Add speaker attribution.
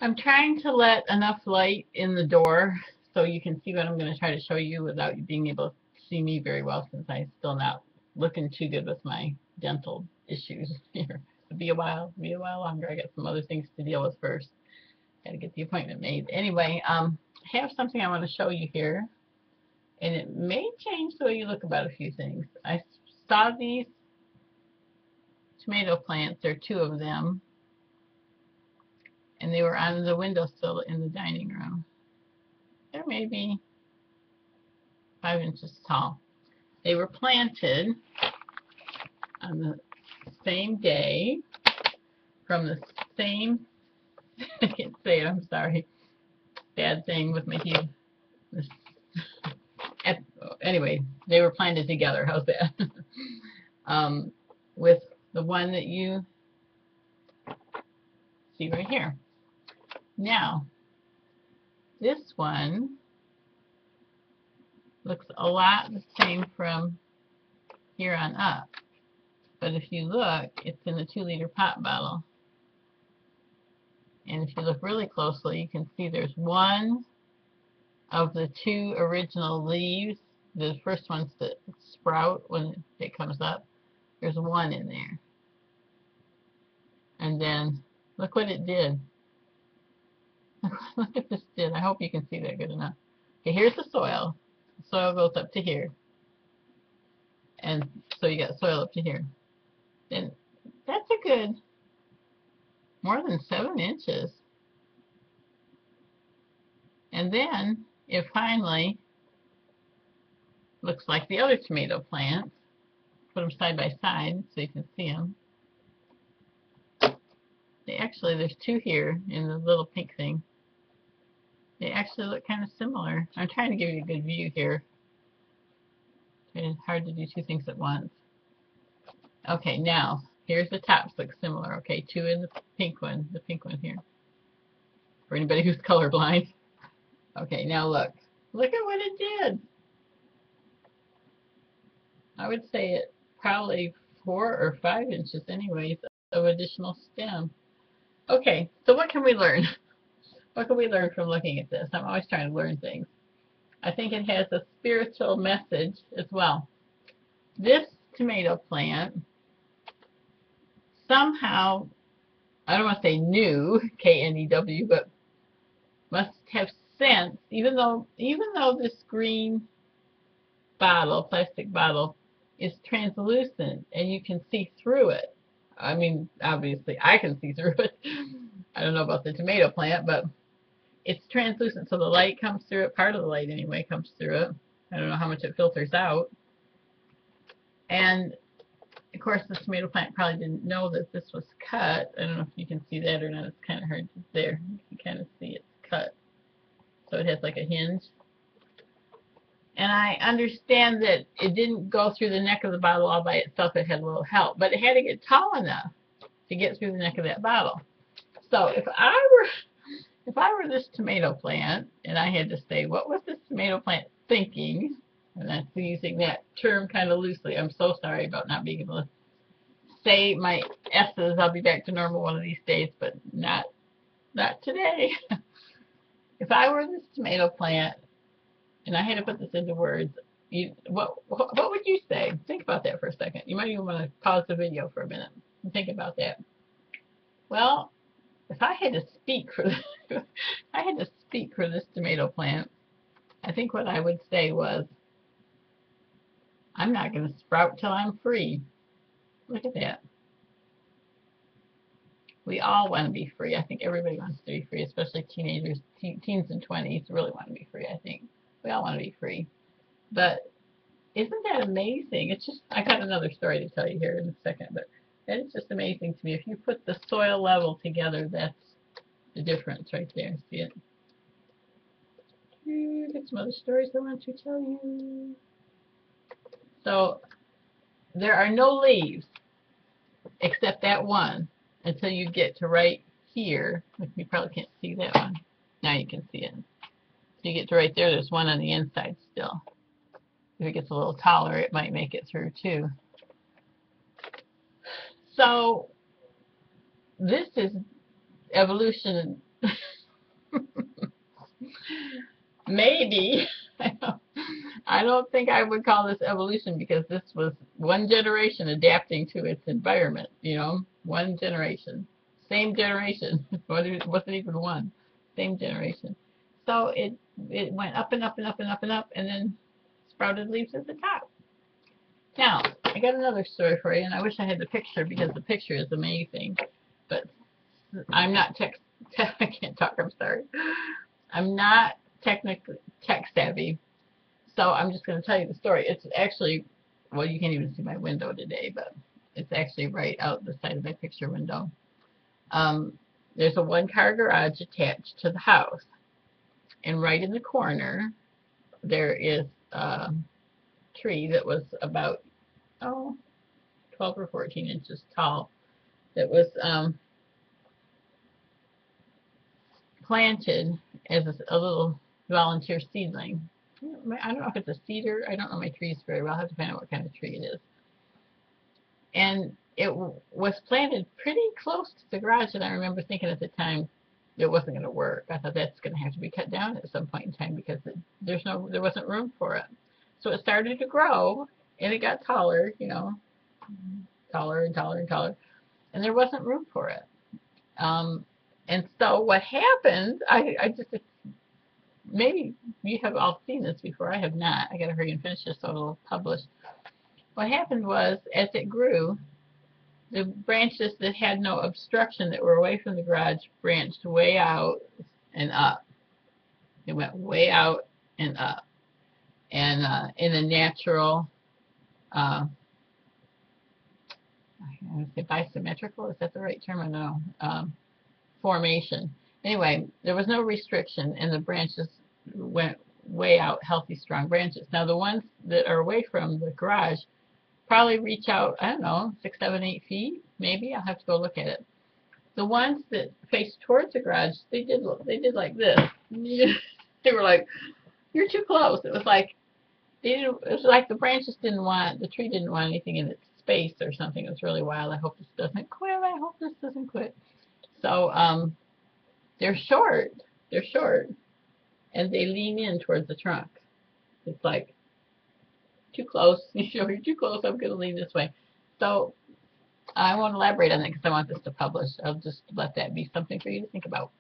Speaker 1: I'm trying to let enough light in the door so you can see what I'm going to try to show you without you being able to see me very well since I'm still not looking too good with my dental issues here. It'll be a while longer. I got some other things to deal with first. Got to get the appointment made. Anyway, I have something I want to show you here, and it may change the way you look about a few things. I saw these tomato plants. There are two of them, and they were on the windowsill in the dining room. They're maybe 5 inches tall. They were planted on the same day from the same, I can't say it, I'm sorry, bad thing with my teeth. Anyway, they were planted together. How's that? With the one that you see right here. Now, this one looks a lot the same from here on up. But if you look, it's in a 2-liter pop bottle. And if you look really closely, you can see there's one of the two original leaves. The first one's that sprout when it comes up. There's one in there. And then look what it did. Look what this did. I hope you can see that good enough. Okay, here's the soil. The soil goes up to here. And so you got soil up to here. Then that's a good more than 7 inches. And then it finally looks like the other tomato plants. Put them side by side so you can see them. They actually, there's two here in the little pink thing. They actually look kind of similar. I'm trying to give you a good view here. It's hard to do two things at once. Okay, now, here's the tops look similar. Okay, two in the pink one here. For anybody who's colorblind. Okay, now look. Look at what it did. I would say it probably 4 or 5 inches anyways of additional stem. Okay, so what can we learn? What can we learn from looking at this? I'm always trying to learn things. I think it has a spiritual message as well. This tomato plant somehow, I don't want to say knew, K-N-E-W, but must have sensed, even though this green bottle, plastic bottle, is translucent and you can see through it. I mean, obviously I can see through it. I don't know about the tomato plant, but it's translucent, so the light comes through it. Part of the light, anyway, comes through it. I don't know how much it filters out. And, of course, the tomato plant probably didn't know that this was cut. I don't know if you can see that or not. It's kind of hard to there. You can kind of see it's cut. So it has like a hinge. And I understand that it didn't go through the neck of the bottle all by itself. It had a little help. But it had to get tall enough to get through the neck of that bottle. So if I were this tomato plant and I had to say, what was this tomato plant thinking? And that's using that term kind of loosely. I'm so sorry about not being able to say my S's. I'll be back to normal one of these days, but not today. If I were this tomato plant and I had to put this into words, what would you say? Think about that for a second. You might even want to pause the video for a minute and think about that. Well, if I had to speak for this tomato plant, I think what I would say was, I'm not going to sprout till I'm free. Look at that. We all want to be free. I think everybody wants to be free, especially teenagers, teens and 20s really want to be free, I think. We all want to be free. But isn't that amazing? It's just, I got another story to tell you here in a second, but that is just amazing to me. If you put the soil level together, that's the difference right there. See it? There's some other stories I want to tell you. So there are no leaves except that one until you get to right here. You probably can't see that one. Now you can see it. So you get to right there. There's one on the inside still. If it gets a little taller, it might make it through too. So this is evolution Maybe. I don't think I would call this evolution because this was one generation adapting to its environment, you know, one generation. Same generation. It wasn't even one. Same generation. So it went up and up and up and up and up and then sprouted leaves at the top. Now, I got another story for you, and I wish I had the picture because the picture is amazing. But I'm not I can't talk, I'm sorry. I'm not technically tech savvy, so I'm just going to tell you the story. It's actually, well, you can't even see my window today, but it's actually right out the side of my picture window. There's a one-car garage attached to the house, and right in the corner there is a tree that was about, 12 or 14 inches tall that was planted as a little volunteer seedling. I don't know if it's a cedar. I don't know my trees very well. I have to find out what kind of tree it is. And it was planted pretty close to the garage, and I remember thinking at the time it wasn't going to work. I thought that's going to have to be cut down at some point in time because there wasn't room for it. So it started to grow, and it got taller, you know, taller and taller and taller, and there wasn't room for it. And so what happened, I just, maybe you have all seen this before. I have not. I got to hurry and finish this so it'll publish. What happened was, as it grew, the branches that had no obstruction that were away from the garage branched way out and up. It went way out and up. And in a natural, I want to say bisymmetrical, is that the right term? I don't know. Formation. Anyway, there was no restriction, and the branches went way out, healthy, strong branches. Now, the ones that are away from the garage probably reach out, I don't know, 6, 7, 8 feet, maybe. I'll have to go look at it. The ones that face towards the garage, they did like this. They were like, "You're too close." It was like it was like the tree didn't want anything in its space or something. It was really wild. I hope this doesn't quit. I hope this doesn't quit. So they're short, and they lean in towards the trunk. It's like too close. You're too close. I'm going to lean this way. So I won't elaborate on that because I want this to publish. I'll just let that be something for you to think about.